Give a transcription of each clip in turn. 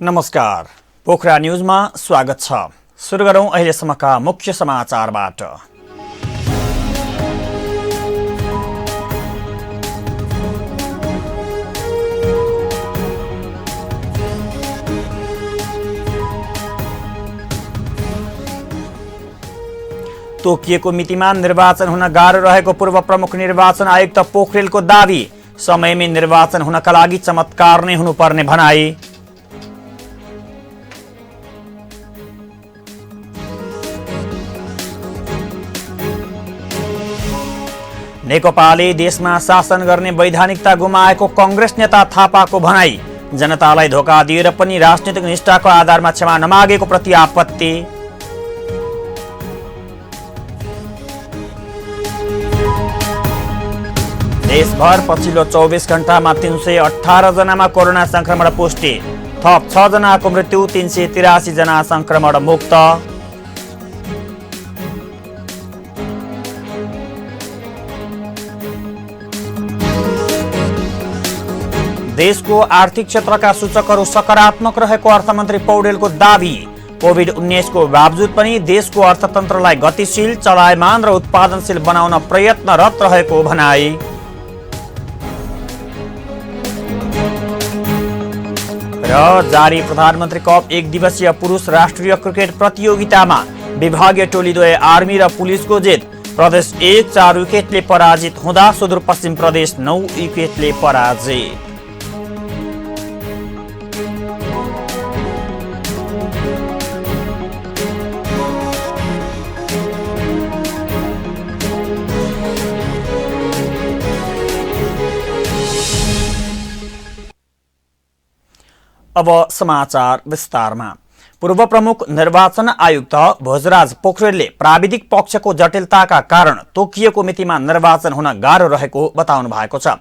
नमस्कार, पोखरा न्यूजमा स्वागत छ। सुरु गरौं अहिलेसम्मका मुख्य समाचारबाट। तोकिएको मितिमा निर्वाचन हुन गाह्रो रहेको पूर्व प्रमुख निर्वाचन आयुक्त पोखरेलको दावी। समयमै निर्वाचन हुनका लागि चमत्कार नै हुनुपर्ने भनाई। नेकपाले देशमा शासन गर्ने वैधानिकता गुमाएको कांग्रेस नेता थापाको भनाई। जनतालाई धोका दिएर पनि राजनीतिक निष्ठाको आधारमा क्षमा नमागेको प्रति आपत्ति। देशभर पछिल्लो 24 घण्टामा 318 जनामा कोरोना संक्रमण पुष्टि। थप 6 जनाको मृत्यु, 383 जना संक्रमण मुक्त। देशको आर्थिक क्षेत्रका सूचकहरू सकारात्मक रहेको अर्थमन्त्री पौडेलको दावी। कोभिड-19 को बावजुद पनि देशको अर्थतन्त्रलाई गतिशील, चलायमान र उत्पादनशील बनाउन प्रयत्नरत रहेको भनाई। र जारी प्रधानमन्त्री कप 1 दिवसीय पुरुष राष्ट्रिय क्रिकेट प्रतियोगितामा विभागीय टोलीद्वय आर्मी र पुलिसको जित। प्रदेश 1 4 विकेटले पराजित हुँदा सुदूरपश्चिम प्रदेश 9 विकेटले पराजित। अब समाचार विस्तारमा। पूर्व प्रमुख निर्वाचन आयुक्त भोजराज पोखरेलले प्राविधिक पक्षको जटिलताका कारण तोकिएको मितिमा निर्वाचन हुन गाह्रो रहेको बताउनु भएको छ।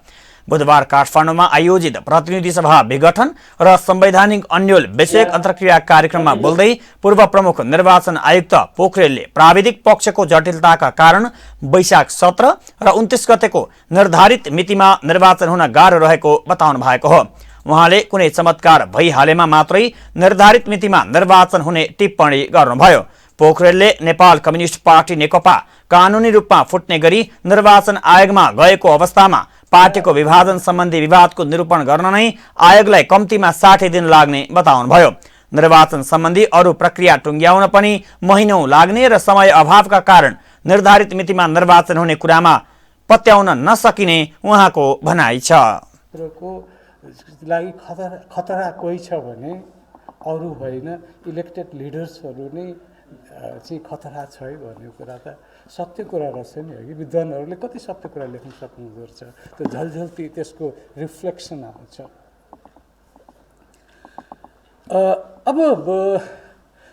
बुधबार काठमाडौँमा आयोजित प्रतिनिधि सभा विघटन र संवैधानिक अन्यल विषयक अन्तर्क्रिया कार्यक्रममा बोल्दै पूर्व प्रमुख निर्वाचन आयुक्त पोखरेलले प्राविधिक पक्षको जटिलताका कारण वैशाख 17 र 29 गतेको निर्धारित मितिमा निर्वाचन हुन गाह्रो रहेको बताउनु भएको हो। उहाँले कुनै चमत्कार भइहालेमा मात्रै निर्धारित मितिमा निर्वाचन हुने टिप्पणी गर्नुभयो। पोखरेलले नेपाल कम्युनिस्ट पार्टी नेकपा कानुनी रूपमा फुट्ने गरी निर्वाचन आयोगमा गएको अवस्थामा पार्टीको विभाजन सम्बन्धी विवादको निरूपण गर्न नै आयोगलाई कम्तीमा 60 दिन लाग्ने बताउनुभयो। निर्वाचन सम्बन्धी अरू प्रक्रिया टुङ्ग्याउन पनि महिनौं लाग्ने र समय अभावका कारण निर्धारित मितिमा निर्वाचन हुने कुरामा पत्याउन नसकिने उहाँको भनाइ छ। लागि खतरा कोही छ भने अरू होइन, इलेक्टेड लिडर्सहरू नै चाहिँ खतरा छ है भन्ने कुरा त सत्य कुरा रहेछ नि हो कि। विद्वानहरूले कति सत्य कुरा लेख्न सक्नुहुँदो रहेछ, त्यो झलझल्ती त्यसको रिफ्लेक्सन आउँछ। अब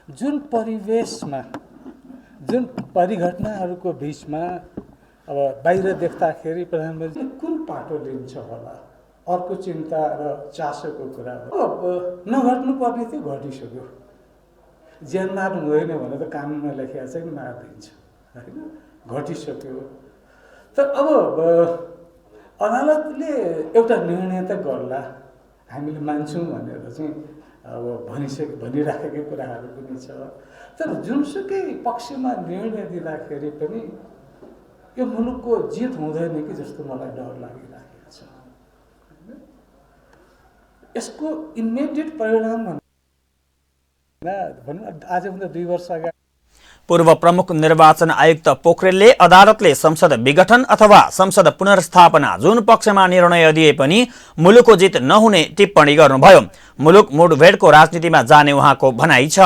जुन परिवेशमा, जुन परिघटनाहरूको बिचमा अब बाहिर देख्दाखेरि प्रधानमन्त्री कुन पाटो लिन्छ होला, अर्को चिन्ता र चासोको कुरा हो। अब नघट्नुपर्ने थियो, घटिसक्यो। ज्यान मार्नु हुँदैन भने त कानुनमा लेखिया चाहिँ मारिदिन्छ होइन, घटिसक्यो। तर अब अदालतले एउटा निर्णय त गर्ला, हामीले मान्छौँ भनेर चाहिँ अब भनिराखेकै कुराहरू पनि छ। तर जुनसुकै पक्षमा निर्णय दिँदाखेरि पनि यो मुलुकको जित हुँदैन कि जस्तो मलाई डर लागिरहेको छ। यसको इमिडिएट परिणाम आजभन्दा 2 वर्ष अगाडि पूर्व प्रमुख निर्वाचन आयुक्त पोखरेलले अदालतले संसद विघटन अथवा संसद पुनर्स्थापना जुन पक्षमा निर्णय दिए पनि मुलुकको जित नहुने टिप्पणी गर्नुभयो। मुलुक मुठभेडको राजनीतिमा जाने उहाँको भनाइ छ।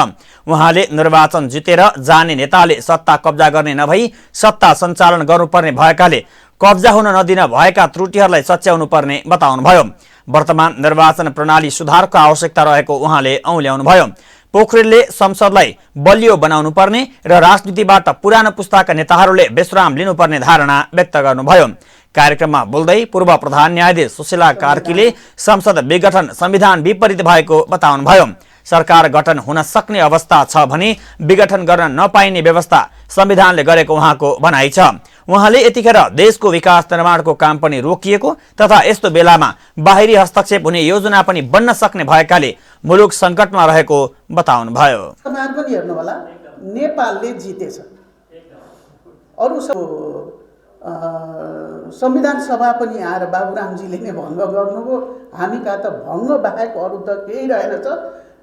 उहाँले निर्वाचन जितेर जाने नेताले सत्ता कब्जा गर्ने नभई सत्ता सञ्चालन गर्नुपर्ने भएकाले कब्जा हुन नदिन भएका त्रुटिहरूलाई सच्याउनु पर्ने बताउनुभयो। वर्तमान निर्वाचन प्रणाली सुधारको आवश्यकता रहेको उहाँले औल्याउनुभयो। पोखरेलले संसदलाई बलियो बनाउनु पर्ने र राजनीतिबाट पुरानो पुस्ताका नेताहरूले विश्राम लिनुपर्ने धारणा व्यक्त गर्नुभयो। कार्यक्रममा बोल्दै पूर्व प्रधान न्यायाधीश सुशीला कार्कीले संसद विघटन संविधान विपरीत भएको बताउनुभयो। सरकार गठन हुन सक्ने अवस्था छ भने विघटन गर्न नपाइने व्यवस्था संविधानले गरेको उहाँको भनाइ छ। उहाँले यतिखेर देशको विकास निर्माणको काम पनि रोकिएको तथा यस्तो बेलामा बाहिरी हस्तक्षेप हुने योजना पनि बन्न सक्ने भएकाले मुलुक संकटमा रहेको बताउनुभयो। पनि हेर्नु होला, नेपालले जितेछ। अरु संविधान सभा पनि आएर बाबुरामजीले नै भङ्ग गर्नुभयो। हामी कहाँ त भङ्ग बाहेक अरू त केही रहेनछ।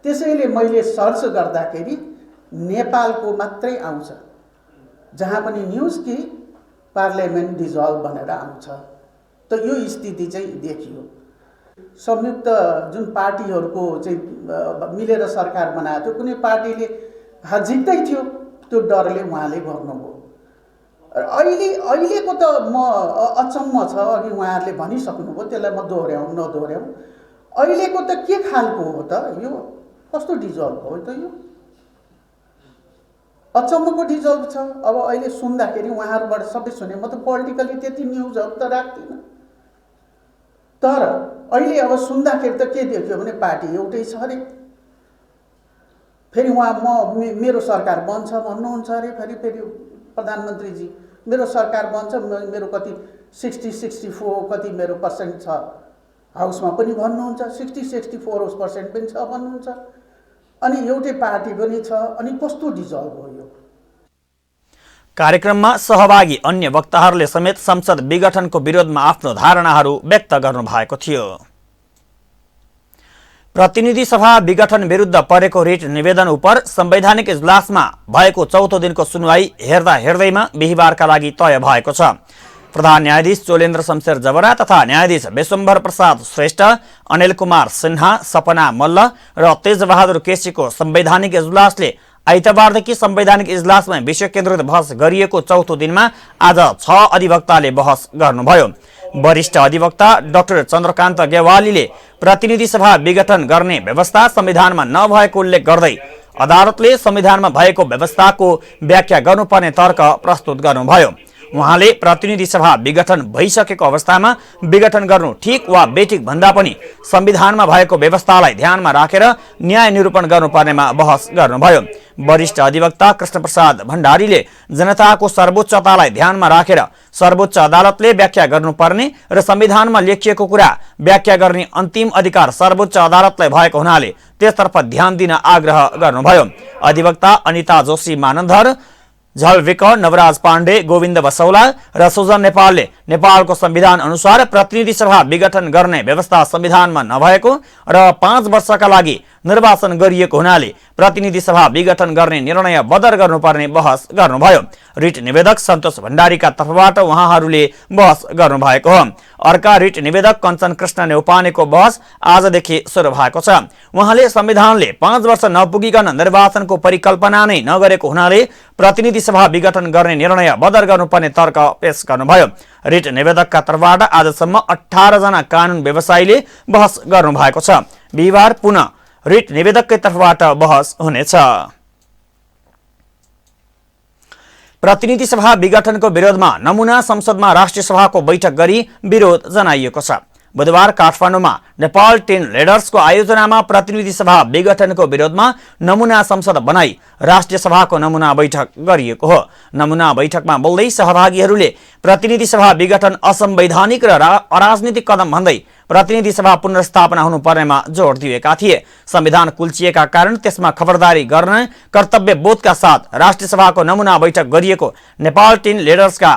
त्यसैले मैले सर्च गर्दाखेरि नेपालको मात्रै आउँछ, जहाँ पनि न्युज कि पार्लियामेन्ट डिजल्भ भनेर आउँछ। त यो स्थिति चाहिँ देखियो। संयुक्त जुन पार्टीहरूको चाहिँ मिलेर सरकार बनाएको थियो, कुनै पार्टीले जित्दै थियो, त्यो डरले उहाँले गर्नुभयो। अहिलेको त म अचम्म छ, अघि उहाँहरूले भनिसक्नुभयो, त्यसलाई म दोहोऱ्याउँ नदोहोऱ्याउँ। अहिलेको त के खालको हो त यो? कस्तो डिजल्भ हो त यो? अचम्मको डिजल्भ छ। अब अहिले सुन्दाखेरि उहाँहरूबाट सबै सुने, म त पोलिटिकली त्यति न्युजहरू त राख्दिनँ, तर अहिले अब सुन्दाखेरि त के देख्यो भने पार्टी एउटै छ अरे। फेरि उहाँ मेरो सरकार बन्छ भन्नुहुन्छ अरे। फेरि प्रधानमन्त्रीजी मेरो सरकार बन्छ, मेरो कति 60-64 कति मेरो पर्सेन्ट छ, हाउसमा पनि भन्नुहुन्छ, 60-64% पनि छ भन्नुहुन्छ। अनि एउटै पार्टी पनि छ, अनि कस्तो डिजल्भ हो यो? कार्यक्रममा सहभागी अन्य वक्ताहरूले समेत संसद विघटनको विरोधमा आफ्नो धारणाहरू व्यक्त गर्नु भएको थियो। प्रतिनिधि सभा विघटन विरुद्ध परेको रिट निवेदन उप संवैधानिक इजलासमा भएको चौथो दिनको सुनवाई हेर्दैमा बिहिबारका लागि तय भएको छ। प्रधान न्यायाधीश चोलेन्द्र शमशेर जबरा तथा न्यायाधीश विश्वम्भर प्रसाद श्रेष्ठ, अनिल कुमार सिन्हा, सपना मल्ल र तेजबहादुर केसीको संवैधानिक इजलासले आइतबारदेखि संवैधानिक इजलासमा विषय केन्द्रित बहस गरिएको चौथो दिनमा आज 6 अधिवक्ताले बहस गर्नुभयो। वरिष्ठ अधिवक्ता डाक्टर चन्द्रकान्त गेवालीले प्रतिनिधि सभा विघटन गर्ने व्यवस्था संविधानमा नभएको उल्लेख गर्दै अदालतले संविधानमा भएको व्यवस्थाको व्याख्या गर्नुपर्ने तर्क प्रस्तुत गर्नुभयो। उहाँले प्रतिनिधि सभा विघटन भइसकेको अवस्थामा विघटन गर्नु ठिक वा बेठिक भन्दा पनि संविधानमा भएको व्यवस्थालाई ध्यानमा राखेर न्याय निरूपण गर्नुपर्नेमा बहस गर्नुभयो। वरिष्ठ अधिवक्ता कृष्णप्रसाद भण्डारीले जनताको सर्वोच्चतालाई ध्यानमा राखेर सर्वोच्च अदालतले व्याख्या गर्नुपर्ने र संविधानमा लेखिएको कुरा व्याख्या गर्ने अन्तिम अधिकार सर्वोच्च अदालतलाई भएको हुनाले त्यसतर्फ ध्यान दिन आग्रह गर्नुभयो। अधिवक्ता अनिता जोशी मानन्धर, झलविक, नवराज पाण्डे, गोविन्द बसौला र सुजन नेपालले नेपालको संविधान अनुसार प्रतिनिधि सभा विघटन गर्ने व्यवस्था संविधानमा नभएको र 5 वर्षका लागि निर्वाचन गरिएको हुनाले प्रतिनिधि सभा विघटन गर्ने निर्णय बदर गर्नुपर्ने बहस गर्नुभयो। रिट निवेदक सन्तोष भण्डारीका तर्फबाट उहाँहरूले बहस गर्नुभएको हो। अर्का रिट निवेदक कञ्चन कृष्ण नेउपानेको बहस आजदेखि सुरु भएको छ। उहाँले संविधानले 5 वर्ष नपुगिकन निर्वाचनको परिकल्पना नै नगरेको हुनाले प्रतिनिधि सभा विघटन गर्ने निर्णय बदर गर्नुपर्ने तर्क पेश गर्नुभयो। रिट निवेदकका तर्फबाट आजसम्म 18 जना कानून व्यवसायीले बहस गर्नुभएको छ। बिहिबार पुनः रिट निवेदककै तर्फबाट बहस हुनेछ। प्रतिनिधि सभा विघटनको विरोधमा नमुना संसदमा राष्ट्रिय सभाको बैठक गरी विरोध जनाइएको छ। बुधबार काठमाडौँमा नेपाल 10 लिडर्सको आयोजनामा प्रतिनिधि सभा विघटनको विरोधमा नमुना संसद बनाई राष्ट्रिय सभाको नमुना बैठक गरिएको हो। नमुना बैठकमा बोल्दै सहभागीहरूले प्रतिनिधि सभा विघटन असंवैधानिक र अराजनीतिक कदम भन्दै प्रतिनिधि सभा पुनर्स्थापना हुनुपर्नेमा जोड दिएका थिए। संविधान कुल्चिएका कारण त्यसमा खबरदारी गर्न कर्तव्य बोधका साथ राष्ट्रिय सभाको नमुना बैठक गरिएको नेपाल 10 लिडर्सका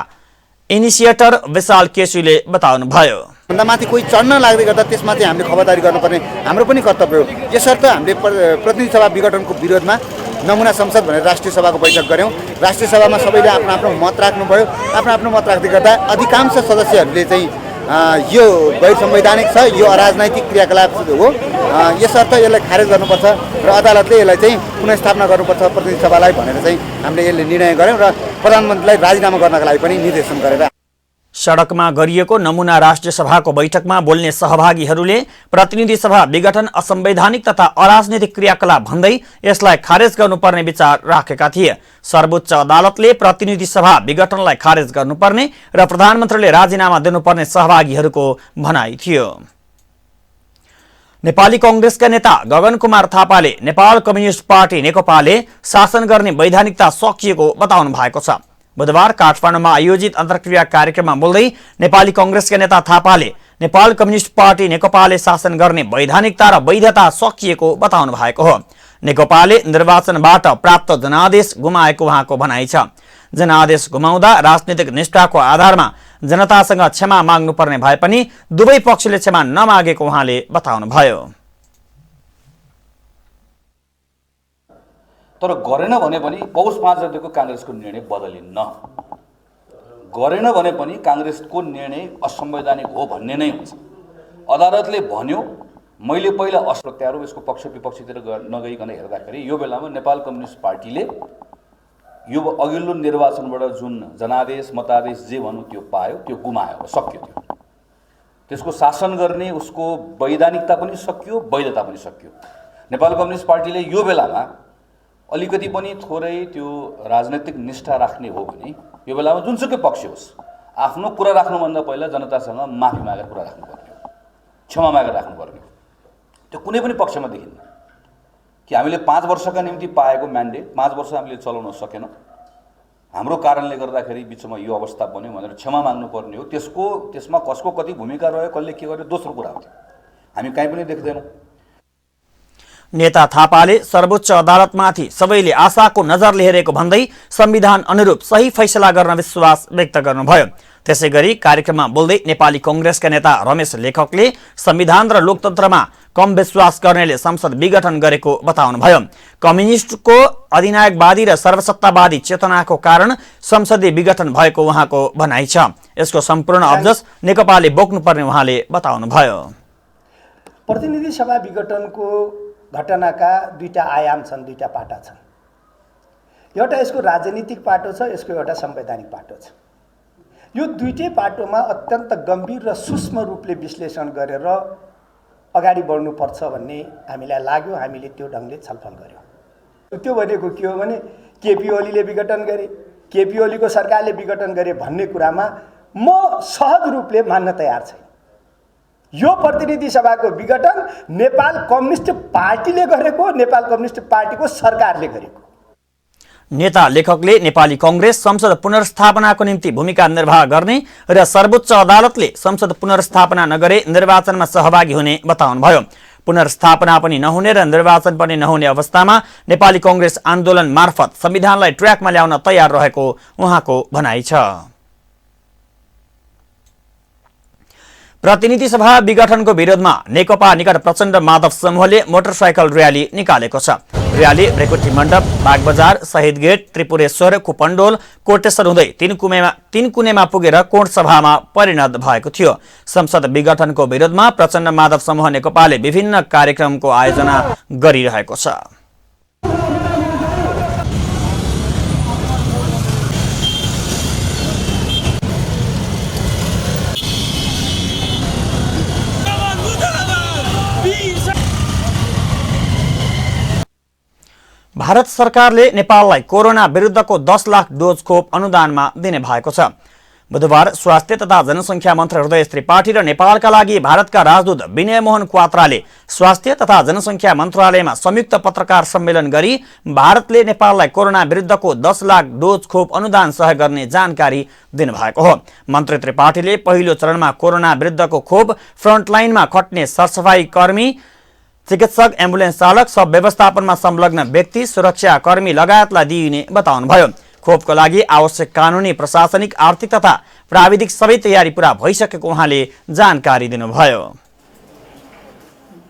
इनिसिएटर विशाल केसीले बताउनुभयो। भन्दा माथि कोही चढ्न लाग्दै गर्दा त्यसमा चाहिँ हामीले खबरदारी गर्नुपर्ने हाम्रो पनि कर्तव्य हो। यसर्थ हामीले प्रतिनिधि सभा विघटनको विरोधमा नमुना संसद भनेर राष्ट्रिय सभाको बैठक गऱ्यौँ। राष्ट्रिय सभामा सबैले आफ्नो आफ्नो मत राख्नुभयो। आफ्नो आफ्नो मत राख्दै गर्दा अधिकांश सदस्यहरूले चाहिँ यो गैर संवैधानिक छ, यो अराजनैतिक क्रियाकलाप हो, यसर्थ यसलाई खारेज गर्नुपर्छ र अदालतले यसलाई चाहिँ पुनर्स्थापना गर्नुपर्छ प्रतिनिधि सभालाई भनेर चाहिँ हामीले यसले निर्णय गऱ्यौँ र प्रधानमन्त्रीलाई राजीनामा गर्नका लागि पनि निर्देशन गरेर सडकमा गरिएको नमुना राष्ट्रिय सभाको बैठकमा बोल्ने सहभागीहरूले प्रतिनिधि सभा विघटन असंवैधानिक तथा अराजनीतिक क्रियाकलाप भन्दै यसलाई खारेज गर्नुपर्ने विचार राखेका थिए। सर्वोच्च अदालतले प्रतिनिधि सभा विघटनलाई खारेज गर्नुपर्ने र प्रधानमन्त्रीले राजीनामा दिनुपर्ने सहभागीहरूको भनाइ थियो। नेपाली कंग्रेसका नेता गगन कुमार थापाले नेपाल कम्युनिस्ट पार्टी नेकपाले शासन गर्ने वैधानिकता सकिएको बताउनु भएको छ। बुधबार काठमाडौँमा आयोजित अन्तर्क्रिया कार्यक्रममा बोल्दै नेपाली कंग्रेसका नेता थापाले नेपाल कम्युनिस्ट पार्टी नेकपाले शासन गर्ने वैधानिकता र वैधता सकिएको बताउनु भएको हो। नेकपाले निर्वाचनबाट प्राप्त जनादेश गुमाएको उहाँको भनाइ छ। जनादेश गुमाउँदा राजनीतिक निष्ठाको आधारमा जनतासँग क्षमा माग्नुपर्ने भए पनि दुवै पक्षले क्षमा नमागेको उहाँले बताउनुभयो। तर गरेन भने पनि पौष 5 गतेको कांग्रेसको निर्णय बदलिन्न। गरेन भने पनि कांग्रेसको निर्णय असंवैधानिक हो भन्ने नै हुन्छ। अदालतले भन्यो, मैले पहिला प्रत्यारोप यसको पक्ष विपक्षतिर नगइकन हेर्दाखेरि यो बेलामा नेपाल कम्युनिस्ट पार्टीले यो अघिल्लो निर्वाचनबाट जुन जनादेश मतादेश जे भन्नु त्यो पायो, त्यो गुमायो, सक्यो। त्यसको शासन गर्ने उसको वैधानिकता पनि सकियो, वैधता पनि सकियो। नेपाल कम्युनिस्ट पार्टीले यो बेलामा अलिकति पनि थोरै त्यो राजनैतिक निष्ठा राख्ने हो भने यो बेलामा जुनसुकै पक्ष होस् आफ्नो कुरा राख्नुभन्दा पहिला जनतासँग माफी मागेर कुरा राख्नुपर्ने हो, क्षमा मागेर राख्नुपर्ने हो। त्यो कुनै पनि पक्षमा देखिन्न कि हामीले 5 वर्षका निम्ति पाएको म्यान्डेट 5 वर्ष हामीले चलाउन सकेनौँ, हाम्रो कारणले गर्दाखेरि बिचमा यो अवस्था बन्यो भनेर क्षमा माग्नुपर्ने हो। त्यसमा कसको कति भूमिका रह्यो, कसले के गर्यो दोस्रो कुरा हो। हामी कहीँ पनि देख्दैनौँ। नेता थापाले सर्वोच्च अदालतमाथि सबैले आशाको नजरले हेरेको भन्दै संविधान अनुरूप सही फैसला गर्न विश्वास व्यक्त गर्नुभयो। त्यसैगरी कार्यक्रममा बोल्दै नेपाली कंग्रेसका नेता रमेश लेखकले संविधान र लोकतन्त्रमा कम विश्वास गर्नेले संसद विघटन गरेको बताउनुभयो। कम्युनिस्टको अधिनायकवादी र सर्वसत्तावादी चेतनाको कारण संसदीय विघटन भएको उहाँको भनाइ छ। यसको सम्पूर्ण अब्जस नेकपाले बोक्नुपर्ने उहाँले बताउनुभयो। प्रतिनिधि सभा विघटनको घटनाका दुईटा आयाम छन्, दुईटा पाटा छन्। एउटा यसको राजनीतिक पाटो छ, यसको एउटा संवैधानिक पाटो छ। यो दुईटै पाटोमा अत्यन्त गम्भीर र सूक्ष्म रूपले विश्लेषण गरेर अगाडि बढ्नुपर्छ भन्ने हामीलाई लाग्यो। हामीले त्यो ढङ्गले छलफल गर्यौँ। त्यो भनेको के हो भने केपी ओलीले विघटन गरे, केपी ओलीको सरकारले विघटन गरे भन्ने कुरामा म सहज रूपले मान्न तयार छैन। यो प्रतिनिधि सभाको विघटन नेपाल कम्युनिस्ट पार्टीले गरेको, नेपाल कम्युनिस्ट पार्टीको सरकारले गरेको। नेता लेखकले नेपाली कंग्रेस संसद पुनर्स्थापनाको निम्ति भूमिका निर्वाह गर्ने र सर्वोच्च अदालतले संसद पुनर्स्थापना नगरे निर्वाचनमा सहभागी हुने बताउनुभयो। पुनर्स्थापना पनि नहुने र निर्वाचन पनि नहुने अवस्थामा नेपाली कंग्रेस आन्दोलन मार्फत संविधानलाई ट्र्याकमा ल्याउन तयार रहेको उहाँको भनाइ छ। प्रतिनिधि सभा विघटनको विरोधमा नेकपा निकट प्रचण्ड माधव समूहले मोटरसाइकल र्याली निकालेको छ। र्याली भ्रेकुटी मण्डप, बागबजार, शहीद गेट, त्रिपुरेश्वर, कुपण्डोल, कोटेश्वर हुँदै तीनकुनेमा पुगेर कोट सभामा परिणत भएको थियो। संसद विघटनको विरोधमा प्रचण्ड माधव समूह नेकपाले विभिन्न कार्यक्रमको आयोजना गरिरहेको छ। भारत सरकारले नेपाललाई कोरोना विरुद्धको 10 लाख डोज खोप अनुदानमा दिने भएको छ। बुधबार स्वास्थ्य तथा जनसंख्या मन्त्री हृदय त्रिपाठी र नेपालका लागि भारतका राजदूत विनय मोहन क्वात्राले स्वास्थ्य तथा जनसंख्या मन्त्रालयमा संयुक्त पत्रकार सम्मेलन गरी भारतले नेपाललाई कोरोना विरुद्धको 10 लाख डोज खोप अनुदान सहयोग गर्ने जानकारी दिनुभएको हो। मन्त्री त्रिपाठीले पहिलो चरणमा कोरोना विरुद्धको खोप फ्रन्टलाइनमा खट्ने सरसफाई कर्मी, चिकित्सक, एम्बुलेन्स चालक, सब व्यवस्थापनमा संलग्न व्यक्ति, सुरक्षा कर्मी लगायतलाई दिइने बताउनुभयो। खोपको लागि आवश्यक कानुनी, प्रशासनिक, आर्थिक तथा प्राविधिक सबै तयारी पूरा भइसकेको उहाँले जानकारी दिनुभयो।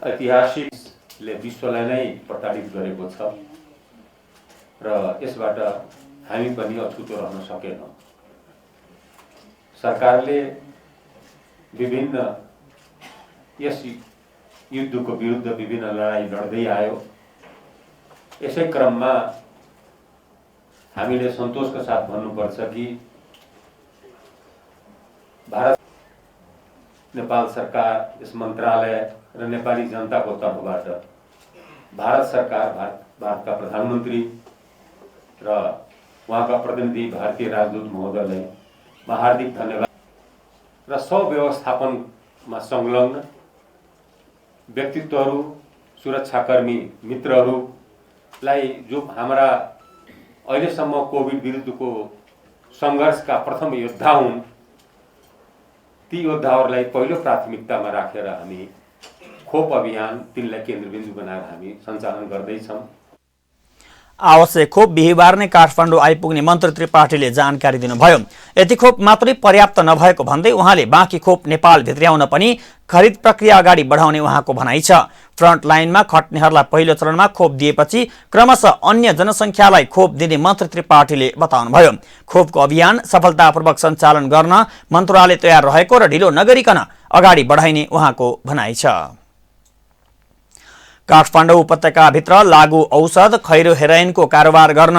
ऐतिहासिकले विश्वलाई नै प्रताडित गरेको छ र यसबाट हामी पनि अछुतो रहन सकेनौँ। सरकारले विभिन्न यस युद्धको विरुद्ध विभिन्न लडाईँ लड्दै आयो। यसै क्रममा हामीले सन्तोषका साथ भन्नुपर्छ कि भारत नेपाल सरकार, यस मन्त्रालय र नेपाली जनताको तर्फबाट भारत सरकार, भारतका प्रधानमन्त्री र उहाँका प्रतिनिधि भारतीय राजदूत महोदयलाई म हार्दिक धन्यवाद र सब व्यवस्थापनमा संलग्न व्यक्तित्वहरू, सुरक्षाकर्मी मित्रहरूलाई जो हाम्रा अहिलेसम्म कोभिड विरुद्धको सङ्घर्षका प्रथम योद्धा हुन्, ती योद्धाहरूलाई पहिलो प्राथमिकतामा राखेर हामी खोप अभियान तिनलाई केन्द्रबिन्दु बनाएर हामी सञ्चालन गर्दैछौँ। आवश्यक खोप बिहिबार नै काठमाडौँ आइपुग्ने मन्त्री त्रिपाठीले जानकारी दिनुभयो। यति खोप मात्रै पर्याप्त नभएको भन्दै उहाँले बाँकी खोप नेपाल भित्र्याउन पनि खरिद प्रक्रिया अगाडि बढाउने उहाँको भनाइ छ। फ्रन्ट लाइनमा खट्नेहरूलाई पहिलो चरणमा खोप दिएपछि क्रमशः अन्य जनसङ्ख्यालाई खोप दिने मन्त्री त्रिपाठीले बताउनुभयो। खोपको अभियान सफलतापूर्वक सञ्चालन गर्न मन्त्रालय तयार रहेको र ढिलो नगरिकन अगाडि बढाइने उहाँको भनाइ छ। काठमाडौँ उपत्यकाभित्र लागु औषध खैरो हेरोइनको कारोबार गर्न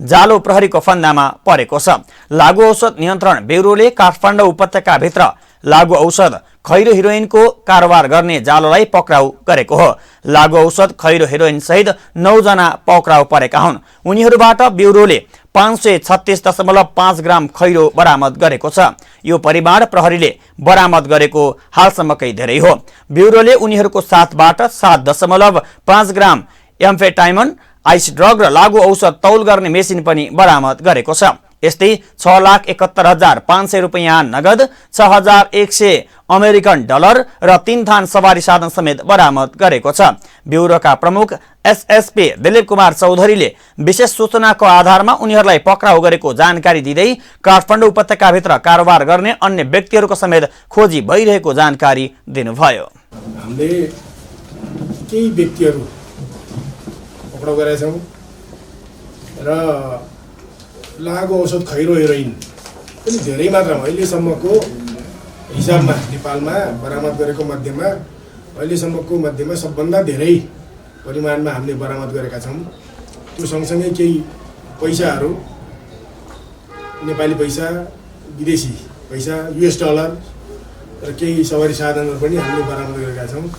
जालो प्रहरीको फन्दामा परेको छ। लागु औषध नियन्त्रण ब्युरोले काठमाडौँ उपत्यकाभित्र लागु औषध खैरो हेरोइनको कारोबार गर्ने जालोलाई पक्राउ गरेको हो। लागु औषध खैरो हेरोइन सहित 9 जना पक्राउ परेका हुन्। उनीहरूबाट ब्युरोले 536.5 ग्राम खैरो बरामद गरेको छ। यो परिमाण प्रहरीले बरामद गरेको हालसम्मकै धेरै हो। ब्युरोले उनीहरूको साथबाट 7.5 ग्राम एम्फेटाइमन, आइस ड्रग र लागु औषध तौल गर्ने मेसिन पनि बरामद गरेको छ। यस्तै 6,71,500 रुपियाँ नगद, 6,100 अमेरिकन डलर र 3 थान सवारी साधन समेत बरामद गरेको छ। ब्युरोका प्रमुख एसएसपी दिलीप कुमार चौधरीले विशेष सूचनाको आधारमा उनीहरूलाई पक्राउ गरेको जानकारी दिँदै काठमाडौँ उपत्यकाभित्र कारोबार गर्ने अन्य व्यक्तिहरूको समेत खोजी भइरहेको जानकारी दिनुभयो। हामीले केही व्यक्तिहरू पक्राउ गरेका छौँ र लागु औषध खैरो हेरोइन पनि धेरै मात्रामा अहिलेसम्मको हिसाबमा नेपालमा बरामद गरेको मध्येमा अहिलेसम्मको मध्येमा सबभन्दा धेरै परिमाणमा हामीले बरामद गरेका छौँ। त्यो सँगसँगै केही पैसाहरू, नेपाली पैसा, विदेशी पैसा, US डलर र केही सवारी साधनहरू पनि हामीले बरामद गरेका छौँ।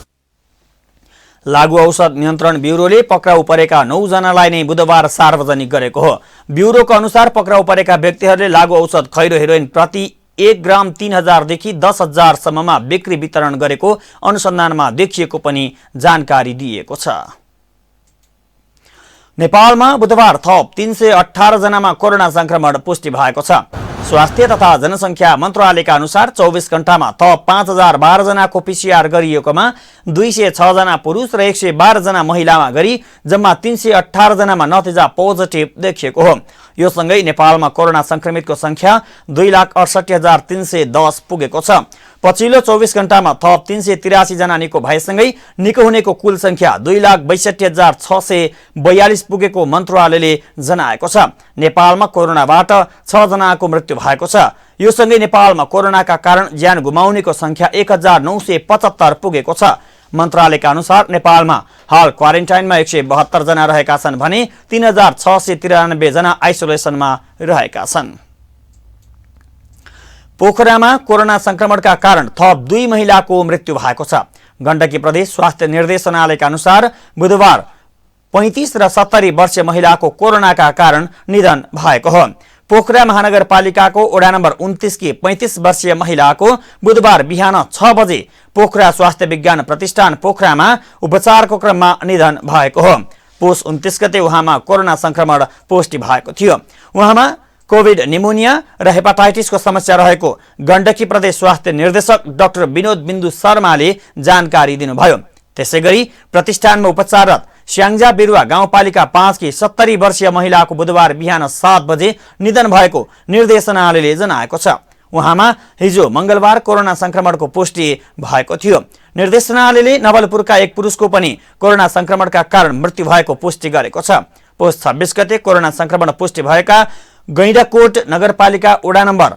लागु औषध नियन्त्रण ब्युरोले पक्राउ परेका 9 जनालाई नै बुधबार सार्वजनिक गरेको हो। ब्युरोको अनुसार पक्राउ परेका व्यक्तिहरूले लागु औषध खैरो हेरोइन प्रति 1 ग्राम 3,000 देखि 10,000 सम्ममा बिक्री वितरण गरेको अनुसन्धानमा देखिएको पनि जानकारी दिएको छ। नेपालमा बुधबार थप 318 जनामा कोरोना संक्रमण पुष्टि भएको छ। स्वास्थ्य तथा जनसङ्ख्या मन्त्रालयका अनुसार 24 घण्टामा थप 5,012 जनाको PCR गरिएकोमा 206 जना पुरुष र 112 जना महिलामा गरी जम्मा 318 जनामा नतिजा पोजिटिभ देखिएको हो। यो सँगै नेपालमा कोरोना संक्रमितको संख्या 2,68,310 पुगेको छ। पछिल्लो 24 घण्टामा थप 383 जना निको भएसँगै निको हुनेको कुल संख्या 2,62,642 पुगेको मन्त्रालयले जनाएको छ। नेपालमा कोरोनाबाट 6 जनाको मृत्यु भएको छ। यो सँगै नेपालमा कोरोनाका कारण ज्यान गुमाउनेको संख्या 1,975 पुगेको छ। मन्त्रालयका अनुसार नेपालमा हाल क्वारेन्टाइनमा 172 जना रहेका छन् भने 3,693 जना आइसोलेसनमा रहेका छन्। पोखरामा कोरोना संक्रमणका कारण थप 2 महिलाको मृत्यु भएको छ। गण्डकी प्रदेश स्वास्थ्य निर्देशनालयका अनुसार बुधबार 35 र 70 वर्षीय महिलाको कोरोनाका कारण निधन भएको हो। पोखरा महानगरपालिकाको वडा नम्बर 29 की 35 वर्षीय महिलाको बुधबार बिहान 6 बजे पोखरा स्वास्थ्य विज्ञान प्रतिष्ठान पोखरामा उपचारको क्रममा निधन भएको हो। पुष 29 गते उहाँमा कोरोना संक्रमण पुष्टि भएको थियो। उहाँमा कोभिड निमोनिया र हेपाटाइटिसको समस्या रहेको गण्डकी प्रदेश स्वास्थ्य निर्देशक डाक्टर विनोद बिन्दु शर्माले जानकारी दिनुभयो। त्यसैगरी प्रतिष्ठानमा उपचाररत स्याङ्जा बिरुवा गाउँपालिका 5 की 70 वर्षीय महिलाको बुधबार बिहान 7 बजे निधन भएको निर्देशनालयले जनाएको छ। उहाँमा हिजो मंगलबार कोरोना संक्रमणको पुष्टि भएको थियो। निर्देशनालयले नवलपुरका एक पुरुषको पनि कोरोना संक्रमणका कारण मृत्यु भएको पुष्टि गरेको छ। पुष 26 गते कोरोना संक्रमण पुष्टि भएका गैंडाकोट नगरपालिका वडा नम्बर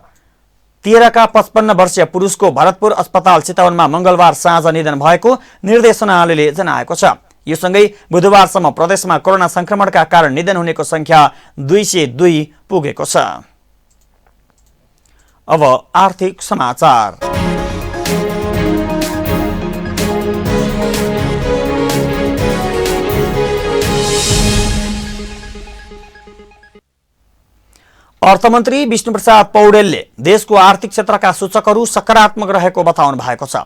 13 का 55 वर्षीय पुरुषको भरतपुर अस्पताल चितवनमा मंगलबार साँझ निधन भएको निर्देशनालयले जनाएको छ। यो सँगै बुधबारसम्म प्रदेशमा कोरोना संक्रमणका कारण निधन हुनेको संख्या 202 पुगेको छ। अब आर्थिक समाचार। अर्थमन्त्री विष्णुप्रसाद पौडेलले देशको आर्थिक क्षेत्रका सूचकहरू सकारात्मक रहेको बताउनु भएको छ।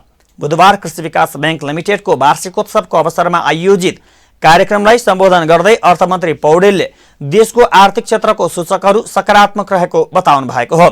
बुधबार कृषि विकास बैंक लिमिटेडको वार्षिकोत्सवको अवसरमा आयोजित कार्यक्रमलाई सम्बोधन गर्दै अर्थमन्त्री पौडेलले देशको आर्थिक क्षेत्रको सूचकहरू सकारात्मक रहेको बताउनु भएको हो।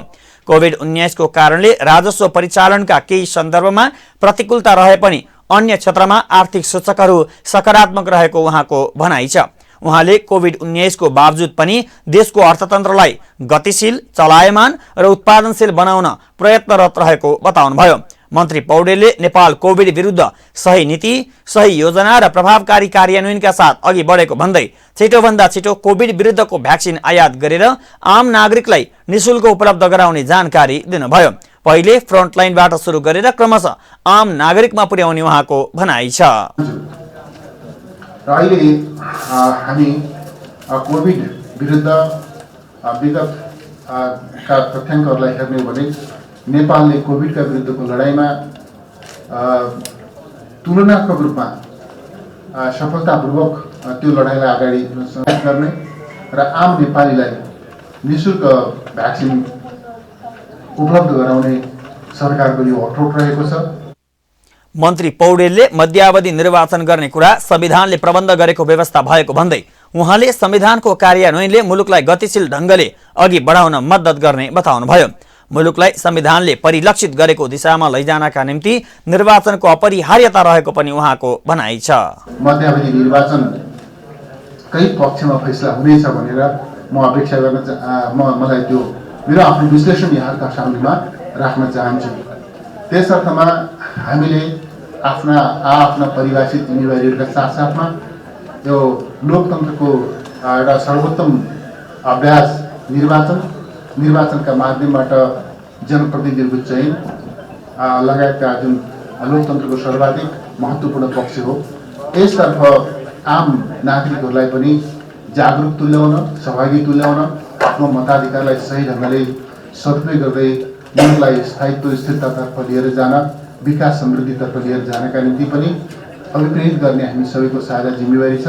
कोभिड-19 को कारणले राजस्व परिचालनका केही सन्दर्भमा प्रतिकूलता रहे पनि अन्य क्षेत्रमा आर्थिक सूचकहरू सकारात्मक रहेको उहाँको भनाइ छ। उहाँले कोभिड-19 को बावजुद पनि देशको अर्थतन्त्रलाई गतिशील, चलायमान र उत्पादनशील बनाउन प्रयत्नरत रहेको बताउनुभयो। मन्त्री पौडेलले नेपाल कोभिड विरुद्ध सही नीति, सही योजना र प्रभावकारी कार्यान्वयनका साथ अघि बढेको भन्दै छिटोभन्दा छिटो कोभिड विरुद्धको भ्याक्सिन आयात गरेर आम नागरिकलाई निशुल्क उपलब्ध गराउने जानकारी दिनुभयो। पहिले फ्रन्टलाइनबाट सुरु गरेर क्रमशः आम नागरिकमा पुर्याउने उहाँको भनाइ छ। र अहिले हामी कोभिड विरुद्ध विगतका तथ्याङ्कहरूलाई हेर्ने हो भने नेपालले कोभिडका विरुद्धको लडाइँमा तुलनात्मक रूपमा सफलतापूर्वक त्यो लडाइँलाई अगाडि गर्ने र आम नेपालीलाई निःशुल्क भ्याक्सिन उपलब्ध गराउने सरकारको यो अठोट रहेको छ। मन्त्री पौडेलले मध्यावधि निर्वाचन गर्ने कुरा संविधानले प्रबन्ध गरेको व्यवस्था भएको भन्दै उहाँले संविधानको कार्यान्वयनले मुलुकलाई गतिशील ढङ्गले अघि बढाउन मद्दत गर्ने बताउनुभयो। मुलुकलाई संविधानले परिलक्षित गरेको दिशामा लैजानका निम्ति निर्वाचनको अपरिहार्यता रहेको पनि उहाँको भनाइ छ। मध्यावधि निर्वाचन कै पक्षमा फैसला हुनेछ भनेर म अपेक्षा गर्न मलाई त्यो मेरो आफ्नो विश्लेषण यहाँका सामनेमा राख्न चाहन्छु। त्यस अर्थमा हामीले आफ्ना परिभाषित जिम्मेवारीहरूका साथसाथमा यो लोकतन्त्रको एउटा सर्वोत्तम अभ्यास निर्वाचनका माध्यमबाट जनप्रतिनिधिहरूको चयन लगायतका जुन लोकतन्त्रको सर्वाधिक महत्त्वपूर्ण पक्ष हो, यसतर्फ आम नागरिकहरूलाई पनि जागरुक तुल्याउन, सहभागी तुल्याउन, आफ्नो मताधिकारलाई सही ढङ्गले सदुपयोग गर्दै मुलुकलाई स्थायित्व स्थिरतातर्फ लिएर जान, विकास समृद्धितर्फ लिएर जानका निम्ति पनि अभिप्रेरित गर्ने हामी सबैको साझा जिम्मेवारी छ।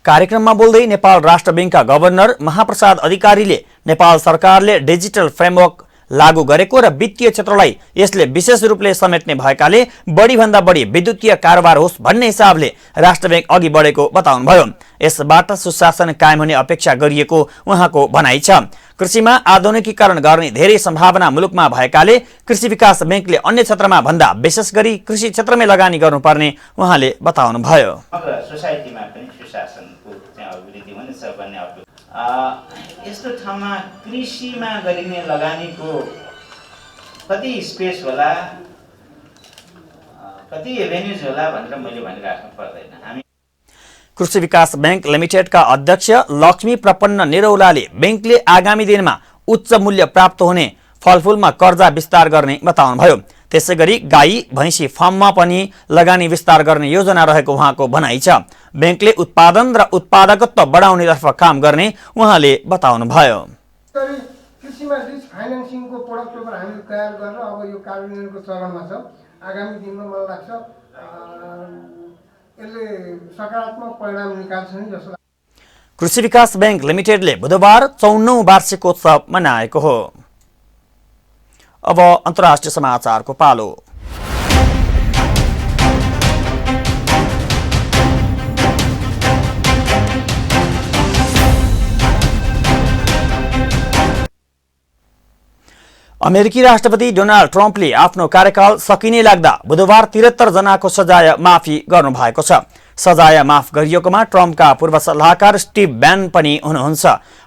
कार्यक्रममा बोल्दै नेपाल राष्ट्र बैंकका गभर्नर महाप्रसाद अधिकारीले नेपाल सरकारले डिजिटल फ्रेमवर्क लागू गरेको र वित्तीय क्षेत्रलाई यसले विशेष रूपले समेट्ने भएकाले बढीभन्दा बढी विद्युतीय कारोबार होस् भन्ने हिसाबले राष्ट्र बैंक अघि बढेको बताउनुभयो। यसबाट सुशासन कायम हुने अपेक्षा गरिएको उहाँको भनाइ छ। कृषिमा आधुनिकीकरण गर्ने धेरै सम्भावना मुलुकमा भएकाले कृषि विकास बैंकले अन्य क्षेत्रमा भन्दा विशेष गरी कृषि क्षेत्रमै लगानी गर्नुपर्ने उहाँले बताउनुभयो। सोसाइटीमा पनि सुशासनको अभिवृद्धि हुनेछ भन्ने यस्तो ठाउँमा कृषिमा गरिने लगानीको कति स्पेस होला, कति रेभेन्युज होला भनेर मैले भनिराख्नु पर्दैन। हामी कृषि विकास बैंक लिमिटेडका अध्यक्ष लक्ष्मी प्रपन्न निरौलाले बैंकले आगामी दिनमा उच्च मूल्य प्राप्त हुने फलफूलमा कर्जा विस्तार गर्ने बताउनुभयो। त्यसैगरी गाई भैँसी फार्ममा पनि लगानी विस्तार गर्ने योजना रहेको उहाँको भनाइ छ। बैंकले उत्पादन र उत्पादकत्व बढाउनेतर्फ काम गर्ने उहाँले बताउनुभयो। कृषिमा रिस्क फाइनान्सिङको प्रोडक्ट पेपर हामीले तयार गरेर अब यो कार्यान्वयनको चरणमा छ। आगामी दिनमा मलाई लाग्छ यसले सकारात्मक परिणाम निकाल्छ नि जस्तो लाग्छ। कृषि विकास बैंक लिमिटेडले बुधबार 54औं वार्षिकोत्सव मनाएको हो। अब अन्तर्राष्ट्रिय समाचारको पालो। अमेरिकी राष्ट्रपति डोनाल्ड ट्रम्पले आफ्नो कार्यकाल सकिने लाग्दा बुधबार 73 जनाको सजाय माफी गर्नुभएको छ। सजाय माफ गरिएकोमा ट्रम्पका पूर्व सल्लाहकार स्टिभ ब्यान पनि हुनुहुन्छ।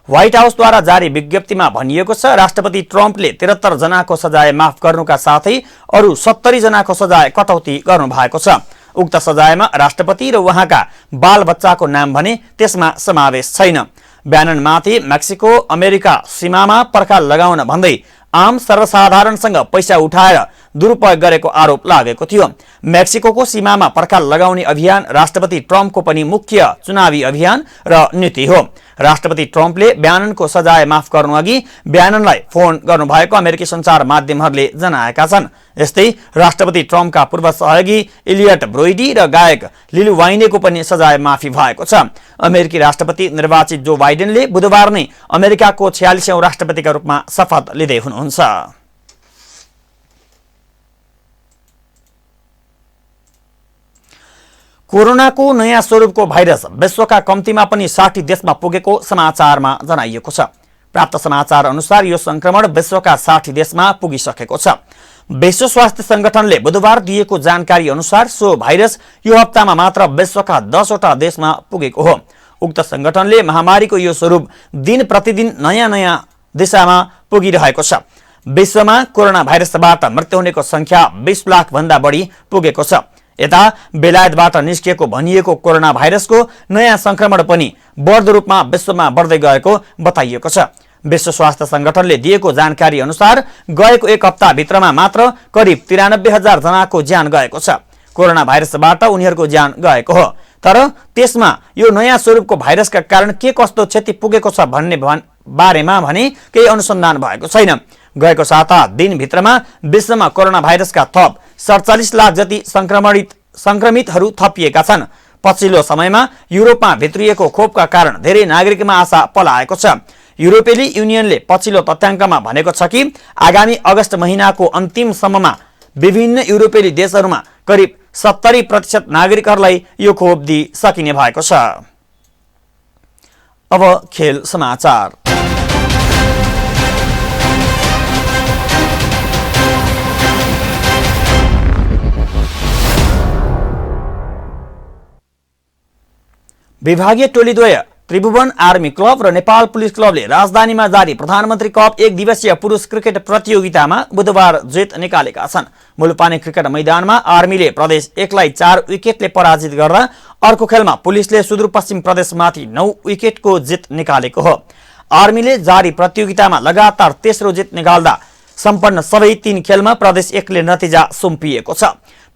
व्हाइट हाउसद्वारा जारी विज्ञप्तिमा भनिएको छ राष्ट्रपति ट्रम्पले 73 जनाको सजाय माफ गर्नुका साथै अरू 70 जनाको सजाय कटौती गर्नुभएको छ। उक्त सजायमा राष्ट्रपति र उहाँका बालबच्चाको नाम भने त्यसमा समावेश छैन। ब्याननमाथि मेक्सिको अमेरिका सीमामा पर्खाल लगाउन भन्दै आम सर्वसाधारणसँग पैसा उठाएर दुरुपयोग गरेको आरोप लागेको थियो। मेक्सिको सीमामा पर्खाल लगाउने अभियान राष्ट्रपति ट्रम्पको पनि मुख्य चुनावी अभियान र नीति हो। राष्ट्रपति ट्रम्पले ब्याननको सजाय माफ गर्नुअघि ब्याननलाई फोन गर्नुभएको अमेरिकी सञ्चार माध्यमहरूले जनाएका छन्। यस्तै राष्ट्रपति ट्रम्पका पूर्व सहयोगी इलियट ब्रोइडी र गायक लिलु वाइनेको पनि सजाय माफी भएको छ। अमेरिकी राष्ट्रपति निर्वाचित जो बाइडेनले बुधबार नै अमेरिकाको 46औं राष्ट्रपतिका रूपमा शपथ लिँदै हुनुहुन्छ। कोरोनाको नयाँ स्वरूपको भाइरस विश्वका कम्तीमा पनि 60 देशमा पुगेको समाचारमा जनाइएको छ। प्राप्त समाचार अनुसार यो संक्रमण विश्वका 60 देशमा पुगिसकेको छ। विश्व स्वास्थ्य संगठनले बुधबार दिएको जानकारी अनुसार सो भाइरस यो हप्तामा मात्र विश्वका 10वटा देशमा पुगेको हो। उक्त संगठनले महामारीको यो स्वरूप दिन प्रतिदिन नयाँ नयाँ दिशामा पुगिरहेको छ। विश्वमा कोरोना भाइरसबाट मृत्यु हुनेको संख्या 20 लाख भन्दा बढी पुगेको छ। यता बेलायतबाट निस्किएको भनिएको कोरोना भाइरसको नयाँ संक्रमण पनि बढ्दो रूपमा विश्वमा बढ्दै गएको बताइएको छ। विश्व स्वास्थ्य संगठनले दिएको जानकारी अनुसार गएको एक हप्ता भित्रमा मात्र करिब 93,000 जनाको ज्यान गएको छ। कोरोना भाइरसबाट उनीहरूको ज्यान गएको हो, तर त्यसमा यो नयाँ स्वरूपको भाइरसका कारण के कस्तो क्षति पुगेको छ भन्ने बारेमा भने केही अनुसन्धान भएको छैन। गएको साता दिनभित्रमा विश्वमा कोरोना भाइरसका थप 47 लाख जति संक्रमितहरू थपिएका छन्। पछिल्लो समयमा युरोपमा भित्रिएको खोपका कारण धेरै नागरिकमा आशा पलाएको छ। युरोपेली युनियनले पछिल्लो तथ्याङ्कमा भनेको छ कि आगामी अगस्त महिनाको अन्तिमसम्ममा विभिन्न युरोपेली देशहरूमा करिब 70% नागरिकहरूलाई यो खोप दिइसकिने भएको छ। अब खेल समाचार। विभागीय टोलीद्वय त्रिभुवन आर्मी क्लब र नेपाल पुलिस क्लबले राजधानीमा जारी प्रधानमन्त्री कप 1 दिवसीय पुरुष क्रिकेट प्रतियोगितामा बुधबार जित निकालेका छन्। मुलुपानी क्रिकेट मैदानमा आर्मीले प्रदेश 1 लाई 4 विकेटले पराजित गर्दा अर्को खेलमा पुलिसले सुदूरपश्चिम प्रदेशमाथि 9 विकेटको जित निकालेको हो। आर्मीले जारी प्रतियोगितामा लगातार तेस्रो जित निकाल्दा सम्पन्न सबै 3 खेलमा प्रदेश 1 ले नतिजा सुम्पिएको छ।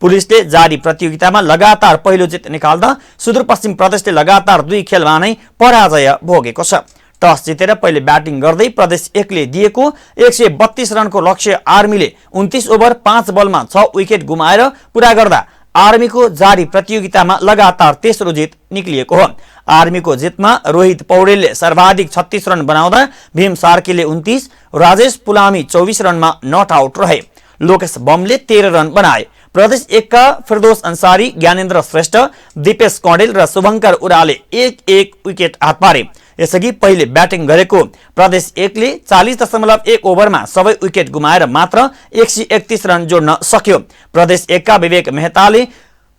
पुलिसले जारी प्रतियोगितामा लगातार पहिलो जित निकाल्दा सुदूरपश्चिम प्रदेशले लगातार 2 खेलमा नै पराजय भोगेको छ। टस जितेर पहिले ब्याटिङ गर्दै प्रदेश 1 ले दिएको 132 रनको लक्ष्य आर्मीले 29 ओभर 5 बलमा 6 विकेट गुमाएर पूरा गर्दा आर्मीको जारी प्रतियोगितामा लगातार तेस्रो जित निक्लिएको हो। आर्मीको जितमा रोहित पौडेलले सर्वाधिक 36 रन बनाउँदा भीम सार्कीले 29, राजेश पुलामी 24 रनमा नट आउट रहे। लोकेश बमले 13 रन बनाए। प्रदेश 1 का फिरदोस अंसारी, ज्ञानेन्द्र श्रेष्ठ, दीपेश कौडेल र शुभंकर उराले 1-1 विकेट हात पारे। यसअघि पहिले ब्याटिङ गरेको प्रदेश 1 ले 40.1 ओभरमा सबै विकेट गुमाएर मात्र 131 रन जोड्न सक्यो। प्रदेश 1 का विवेक मेहताले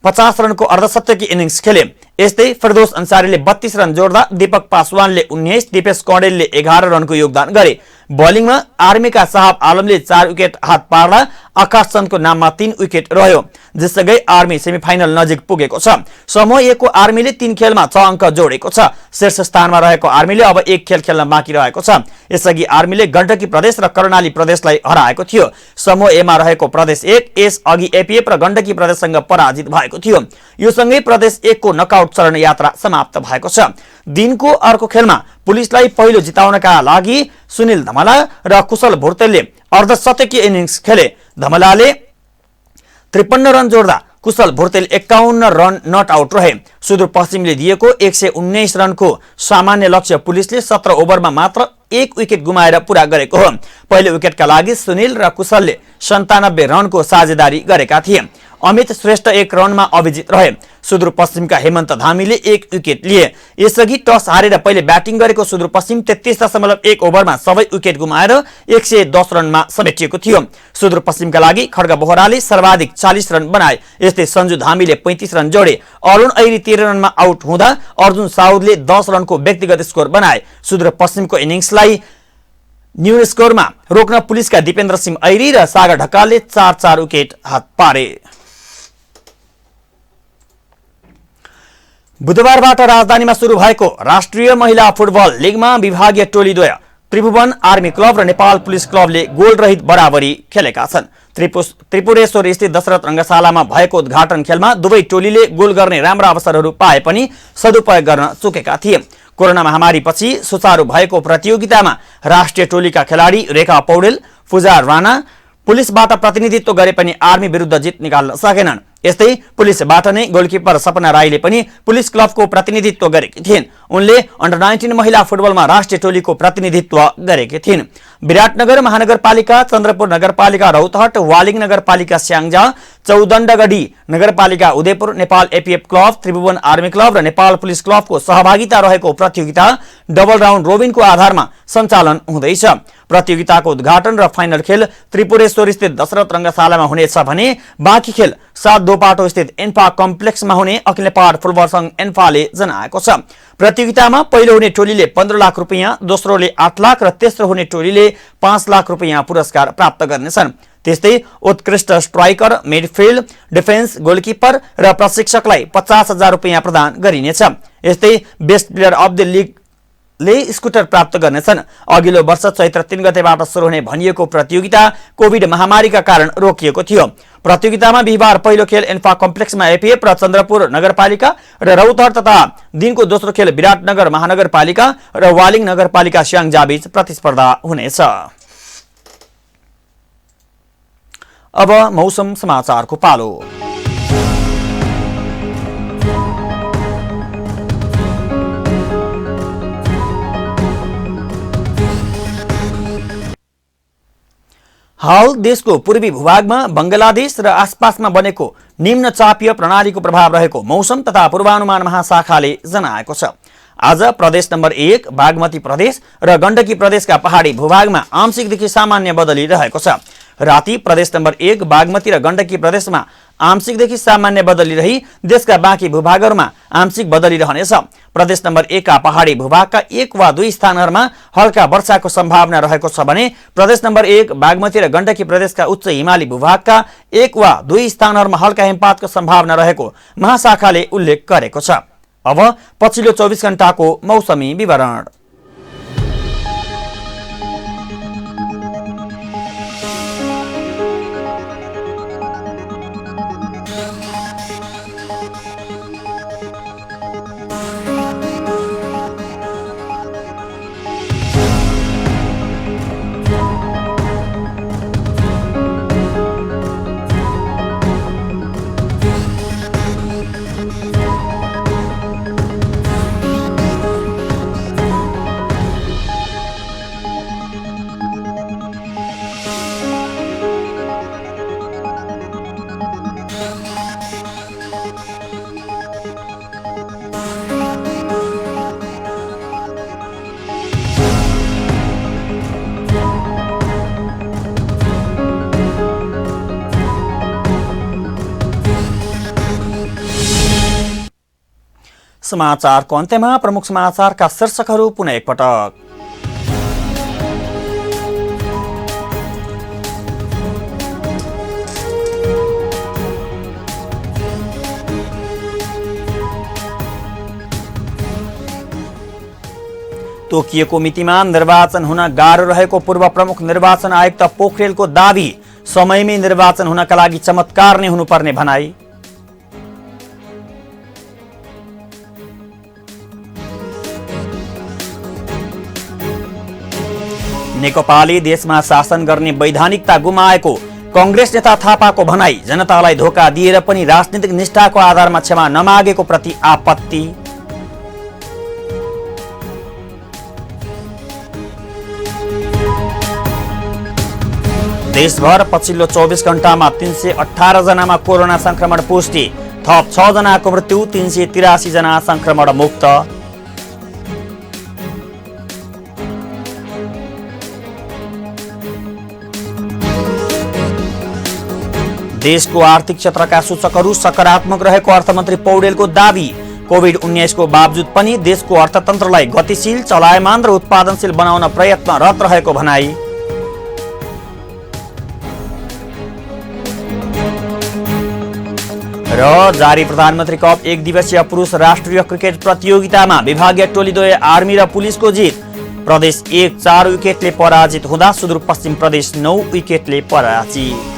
50 रनको अर्धशतकी इनिङ्स खेले। यस्तै फिरदोस अंसारीले 32 रन जोड्दा दीपक पासवानले 19, दीपेश कौडेलले 11 रनको योगदान गरे। बलिङमा आर्मीका साहब आलमले 4 विकेट हात पार्दा आकाश चन्दको नाममा 3 विकेट रह्यो। जससँगै आर्मी सेमिफाइनल नजिक पुगेको छ। समूह 1 को आर्मीले 3 खेलमा 6 अङ्क जोडेको छ। शीर्ष स्थानमा रहेको आर्मीले अब 1 खेल खेल्न बाँकी रहेको छ। यसअघि आर्मीले गण्डकी प्रदेश र कर्णाली प्रदेशलाई हराएको थियो। समूह ए मा रहेको प्रदेश 1 यस अघि एपीएफ र गण्डकी प्रदेशसँग पराजित भएको थियो। यो सँगै प्रदेश 1 को नकआउट चरण यात्रा समाप्त भएको छ। दिनको अर्को खेलमा पुलिसलाई पहिलो जिताउनका लागि सुनिल धमला र कुशल भुर्तेलले अर्धशतकीय इनिङ्स खेले। धमलाले 53 run जोड्दा Kushal Bhurtel 51 run not out रहे। सुदूरपश्चिमले दिएको 119 रनको सामान्य लक्ष्य पुलिसले 17 ओभरमा मात्र 1 विकेट गुमाएर पूरा गरेको हो। पहिलो विकेटका लागि सुनिल र कुशलले 97 रनको साझेदारी गरेका थिए। अमित श्रेष्ठ 1 रनमा अभिजित रहे। सुदूरपश्चिमका हेमन्त धामीले 1 विकेट लिए। यसअघि टस हारेर पहिले ब्याटिङ गरेको सुदूरपश्चिम 33.1 ओभरमा सबै विकेट गुमाएर 110 रनमा समेटिएको थियो। सुदूरपश्चिमका लागि खड्ग बोहराले सर्वाधिक 40 रन बनाए। यस्तै सञ्जु धामीले 35 रन जोडे। अरुण ऐरी 13 रनमा आउट हुँदा अर्जुन साउदले 10 रनको व्यक्तिगत स्कोर बनाए। सुदूरपश्चिमको इनिङ्सलाई न्यू स्कोरमा रोक्न पुलिसका दिपेन्द्र सिंह ऐरी र सागर ढकालले 4-4 विकेट हात पारे। बुधबारबाट राजधानीमा सुरु भएको राष्ट्रिय महिला फुटबल लिगमा विभागीय टोलीद्वय त्रिभुवन आर्मी क्लब र नेपाल पुलिस क्लबले गोल रहित बराबरी खेलेका छन्। त्रिपुरेश्वर स्थित दशरथ रंगशालामा भएको उद्घाटन खेलमा दुवै टोलीले गोल गर्ने राम्रा अवसरहरू पाए पनि सदुपयोग गर्न चुकेका थिए। कोरोना महामारीपछि सुचारू भएको प्रतियोगितामा राष्ट्रिय टोलीका खेलाडी रेखा पौडेल, पूजा राणा पुलिसबाट प्रतिनिधित्व गरे पनि आर्मी विरुद्ध जित निकाल्न सकेनन्। यस्तै पुलिसबाट नै गोलकिपर सपना राईले पनि पुलिस क्लबको प्रतिनिधित्व गरेकी थिइन्। उनले अन्डर 19 महिला फुटबलमा राष्ट्रिय टोलीको प्रतिनिधित्व गरेकी थिइन्। विराटनगर महानगरपालिका, चन्द्रपुर नगरपालिका रौतहट, वालिङ नगरपालिका स्याङ्जा, चौदण्डगढी नगरपालिका Udaipur, Nepal APF club, Tribhuvan army club र नेपाल पुलिस क्लबको सहभागिता रहेको प्रतियोगिता डबल राउन्ड रोबिनको आधारमा सञ्चालन हुँदैछ। प्रतियोगिताको उद्घाटन र फाइनल खेल त्रिपुरेश्वर स्थित दशरथ रंगशालामा हुनेछ भने बाँकी खेल 7 दोपाटो स्थित एन्फा कम्प्लेक्समा हुने अखिल नेपाल फुटबल संघ एन्फाले जनाएको छ। प्रतियोगितामा पहिलो हुने टोलीले 15 लाख रुपैयाँ, दोस्रोले 8 लाख र तेस्रो हुने टोलीले 5 लाख रुपैयाँ पुरस्कार प्राप्त गर्नेछन्। त्यस्तै उत्कृष्ट स्ट्राइकर, मिडफिल्ड, डिफेन्स, गोलकिपर र प्रशिक्षकलाई 50,000 रुपैयाँ प्रदान गरिनेछ। यस्तै best player of the league ले स्कुटर प्राप्त गर्नेछन्। अघिल्लो वर्ष चैत्र 3 गतेबाट सुरु हुने भनिएको प्रतियोगिता कोभिड महामारीका कारण रोकिएको थियो। प्रतियोगितामा बिहिबार पहिलो खेल एन्फा कम्प्लेक्समा एपीएफ र चन्द्रपुर नगरपालिका र रौतहट तथा दिनको दोस्रो खेल विराटनगर महानगरपालिका र वालिङ नगरपालिका स्याङ्जाबीच प्रतिस्पर्धा हुनेछ। अब मौसम समाचारको पालो। हाल देशको पूर्वी भूभागमा बंगलादेश र आसपासमा बनेको निम्न चापीय प्रणालीको प्रभाव रहेको मौसम तथा पूर्वानुमान महाशाखाले जनाएको छ। आज प्रदेश नम्बर 1 बागमती प्रदेश र गण्डकी प्रदेशका पहाडी भूभागमा आंशिकदेखि सामान्य बदली रहेको छ। राति प्रदेश नम्बर 1 बागमती र गण्डकी प्रदेशमा आंशिकदेखि सामान्य बदली रही देशका बाँकी भूभागहरूमा आंशिक बदली रहनेछ। प्रदेश नम्बर 1 का पहाडी भूभागका 1 वा 2 स्थानहरूमा हल्का वर्षाको सम्भावना रहेको छ भने प्रदेश नम्बर 1 बागमती र गण्डकी प्रदेशका उच्च हिमाली भूभागका 1 वा 2 स्थानहरूमा हल्का हिमपातको सम्भावना रहेको महाशाखाले उल्लेख गरेको छ। अब पछिल्लो 24 घण्टाको मौसमी विवरण। समाचारको अन्त्यमा प्रमुख समाचारका शीर्षकहरू पुनः एकपटक। तोकिएको मितिमा निर्वाचन हुन गाह्रो रहेको पूर्व प्रमुख निर्वाचन आयुक्त पोखरेलको दावी। समयमै निर्वाचन हुनका लागि चमत्कार नै हुनुपर्ने भनाई। नेकपाले देशमा शासन गर्ने वैधानिकता गुमाएको कांग्रेस नेता थापाको भनाई। जनतालाई धोका दिएर पनि राजनीतिक निष्ठाको आधारमा क्षमा नमागेको प्रति आपत्ति। देशभर पछिल्लो 24 घण्टामा 318 जनामा कोरोना संक्रमण पुष्टि, थप 6 जनाको मृत्यु, 383 जना संक्रमण मुक्त। देशको आर्थिक क्षेत्रका सूचकहरू सकारात्मक रहेको अर्थमन्त्री पौडेलको दावी। कोभिड-19 को बावजुद पनि देशको अर्थतन्त्रलाई गतिशील, चलायमान र उत्पादनशील बनाउन प्रयत्नरत रहेको भनाई। र जारी प्रधानमन्त्री कप 1 दिवसीय पुरुष राष्ट्रिय क्रिकेट प्रतियोगितामा विभागीय टोलीद्वय आर्मी र पुलिसको जित। प्रदेश 1 4 विकेटले पराजित हुँदा सुदूरपश्चिम प्रदेश 9 विकेटले पराजित।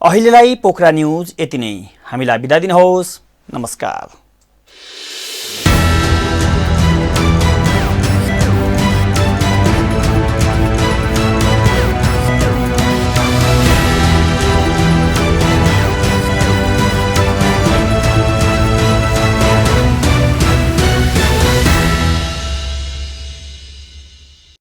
अहिलेलाई पोखरा न्यूज यति नै। हामीलाई बिदा दिनुहोस्। नमस्कार।